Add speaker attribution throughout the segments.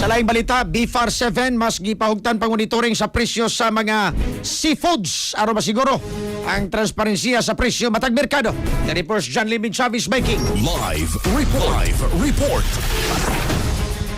Speaker 1: Sa laing balita, BFAR 7 mas gipahugtan pang-monitoring sa presyo sa mga seafoods aron masiguro ang transparensiya sa presyo matag merkado. Dari First John Limit Chavez Biking.
Speaker 2: Live report.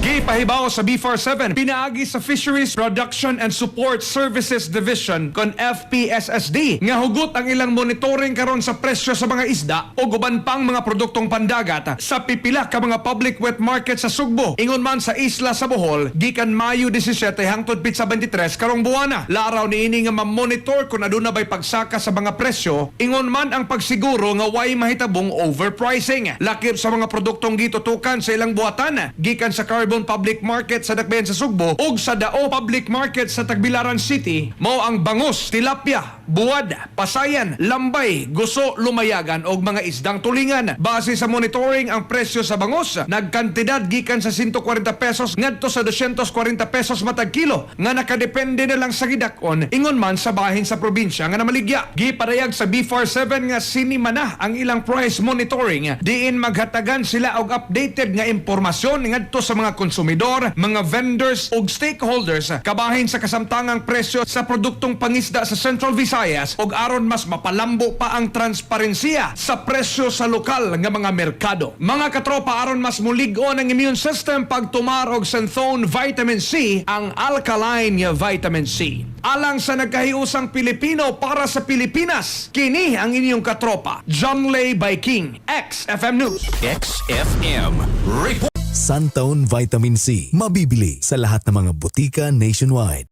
Speaker 3: Gipahibaw sa BFAR 7, pinaagi sa Fisheries Production and Support Services Division kon FPSSD nga hugot ang ilang monitoring karon sa presyo sa mga isda o guban pang mga produktong pandagat sa pipila ka mga public wet market sa Sugbo. Ingon man sa isla sa Bohol, gikan Mayo 17 hangtod Pitsa 23 karong buwana. Laraw niini nga ma-monitor kung aduna bay pagsaka sa mga presyo, ingon man ang pagsiguro nga way mahitabong overpricing. Lakip sa mga produktong gitutukan sa ilang buhatan, gikan sa Carbon Public Market sa Dakbayan sa Sugbo ug sa Dao Public Market sa Tagbilaran City, mao ang bangus, tilapia, buwad, pasayan, lambay, guso, lumayagan og mga isdang tulingan. Base sa monitoring, ang presyo sa bangus nagkantidad gikan sa 140 pesos ngadto sa 240 pesos matag kilo nga nakadepende na lang sa gidakon ingon man sa bahin sa probinsya nga namaligya. Gipadayag sa BFAR 7 nga sinima na ang ilang price monitoring diin maghatagan sila og updated nga impormasyon ngadto sa mga konsumidor, mga vendors ug stakeholders kabahin sa kasamtangang presyo sa produktong pangisda sa Central Visayas ug aron mas mapalambo pa ang transparensiya sa presyo sa lokal nga mga merkado. Mga katropa, aron mas mulig-on ang immune system pagtumar og Synthone Vitamin C, ang alkaline nga vitamin C. Alang sa nagkahiusang Pilipino para sa Pilipinas, kini ang inyong katropa, John Lay Biking, XFM News.
Speaker 2: XFM report.
Speaker 4: Synthone Vitamin C. Mabibili sa lahat ng mga butika nationwide.